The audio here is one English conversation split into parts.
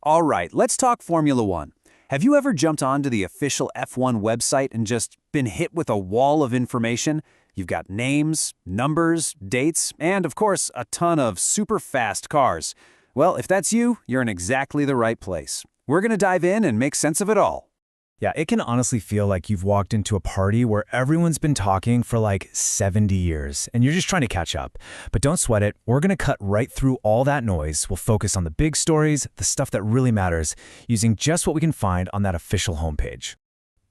All right, let's talk Formula One. Have you ever jumped onto the official F1 website and just been hit with a wall of information? You've got names, numbers, dates, and of course, a ton of super fast cars. Well, if that's you, you're in exactly the right place. We're going to dive in and make sense of it all. Yeah, it can honestly feel like you've walked into a party where everyone's been talking for like 70 years, and you're just trying to catch up. But don't sweat it, we're gonna cut right through all that noise. We'll focus on the big stories, the stuff that really matters, using just what we can find on that official homepage.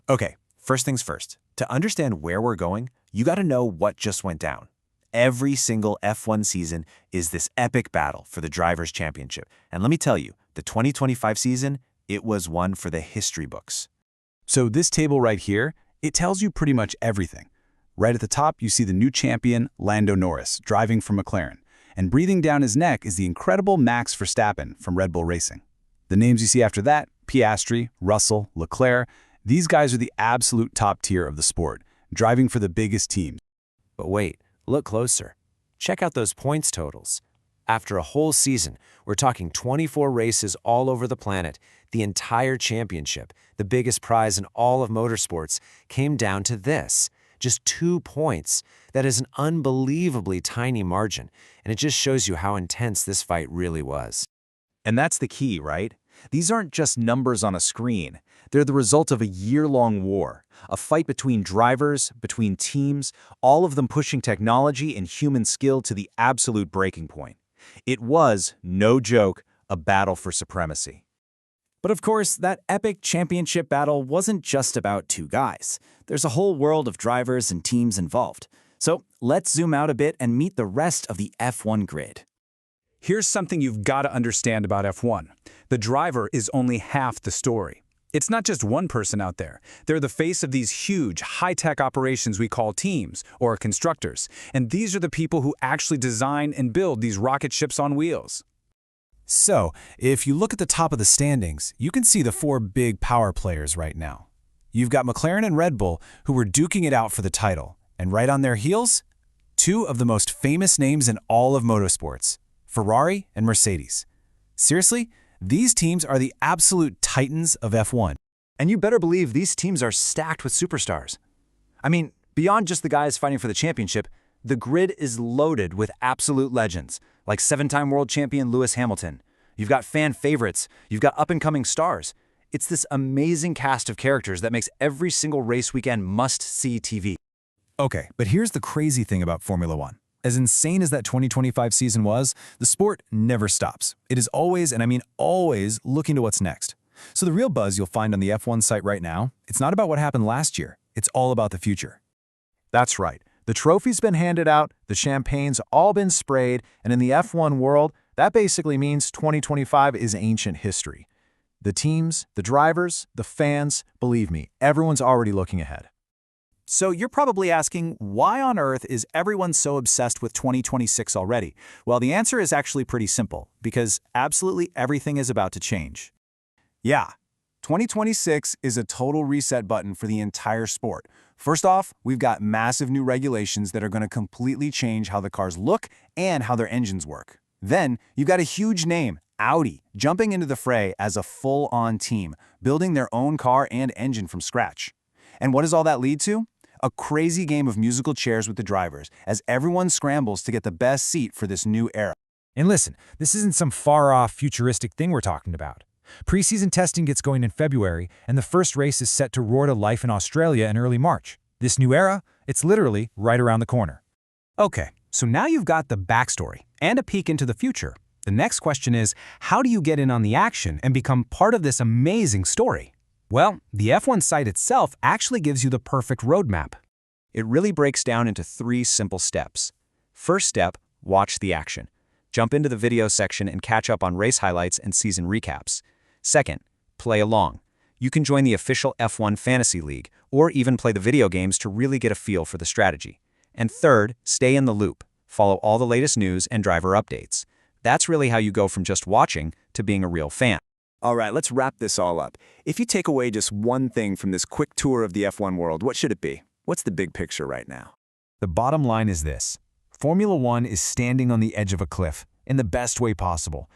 Okay, first things first. To understand where we're going, you gotta know what just went down. Every single F1 season is this epic battle for the Drivers' Championship. And let me tell you, the 2025 season, it was one for the history books. So this table right here, it tells you pretty much everything. Right at the top, you see the new champion, Lando Norris, driving for McLaren. And breathing down his neck is the incredible Max Verstappen from Red Bull Racing. The names you see after that, Piastri, Russell, Leclerc, these guys are the absolute top tier of the sport, driving for the biggest teams. But wait, look closer. Check out those points totals. After a whole season, we're talking 24 races all over the planet. The entire championship, the biggest prize in all of motorsports, came down to this. Just 2 points. That is an unbelievably tiny margin, and it just shows you how intense this fight really was. And that's the key, right? These aren't just numbers on a screen. They're the result of a year-long war, a fight between drivers, between teams, all of them pushing technology and human skill to the absolute breaking point. It was, no joke, a battle for supremacy. But of course, that epic championship battle wasn't just about 2 guys. There's a whole world of drivers and teams involved. So let's zoom out a bit and meet the rest of the F1 grid. Here's something you've got to understand about F1. The driver is only half the story. It's not just one person out there. They're the face of these huge, high-tech operations we call teams, or constructors. And these are the people who actually design and build these rocket ships on wheels. So, if you look at the top of the standings, you can see the 4 big power players right now. You've got McLaren and Red Bull, who are duking it out for the title. And right on their heels, 2 of the most famous names in all of motorsports, Ferrari and Mercedes. Seriously, these teams are the absolute titans of F1. And you better believe these teams are stacked with superstars. I mean, beyond just the guys fighting for the championship, the grid is loaded with absolute legends, like 7-time world champion Lewis Hamilton. You've got fan favorites, you've got up-and-coming stars. It's this amazing cast of characters that makes every single race weekend must-see TV. Okay, but here's the crazy thing about Formula One. As insane as that 2025 season was, the sport never stops. It is always, and I mean always, looking to what's next. So the real buzz you'll find on the F1 site right now, it's not about what happened last year. It's all about the future. That's right. The trophy's been handed out, the champagne's all been sprayed, and in the F1 world, that basically means 2025 is ancient history. The teams, the drivers, the fans, believe me, everyone's already looking ahead. So you're probably asking, why on earth is everyone so obsessed with 2026 already? Well, the answer is actually pretty simple, because absolutely everything is about to change. Yeah, 2026 is a total reset button for the entire sport. First off, we've got massive new regulations that are going to completely change how the cars look and how their engines work. Then, you've got a huge name, Audi, jumping into the fray as a full-on team, building their own car and engine from scratch. And what does all that lead to? A crazy game of musical chairs with the drivers, as everyone scrambles to get the best seat for this new era. And listen, this isn't some far-off futuristic thing we're talking about. Preseason testing gets going in February, and the first race is set to roar to life in Australia in early March. This new era, it's literally right around the corner. Okay, so now you've got the backstory and a peek into the future. The next question is, how do you get in on the action and become part of this amazing story? Well, the F1 site itself actually gives you the perfect roadmap. It really breaks down into 3 simple steps. First step, watch the action. Jump into the video section and catch up on race highlights and season recaps. Second, play along. You can join the official F1 Fantasy League, or even play the video games to really get a feel for the strategy. And third, stay in the loop. Follow all the latest news and driver updates. That's really how you go from just watching to being a real fan. All right, let's wrap this all up. If you take away just one thing from this quick tour of the F1 world, what should it be? What's the big picture right now? The bottom line is this. Formula One is standing on the edge of a cliff, in the best way possible.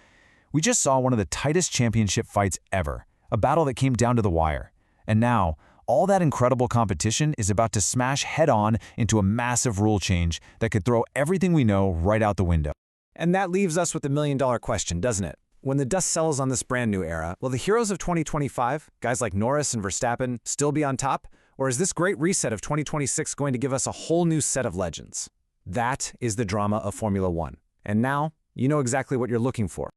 We just saw one of the tightest championship fights ever, a battle that came down to the wire. And now, all that incredible competition is about to smash head-on into a massive rule change that could throw everything we know right out the window. And that leaves us with the million-dollar question, doesn't it? When the dust settles on this brand new era, will the heroes of 2025, guys like Norris and Verstappen, still be on top? Or is this great reset of 2026 going to give us a whole new set of legends? That is the drama of Formula One. And now, you know exactly what you're looking for.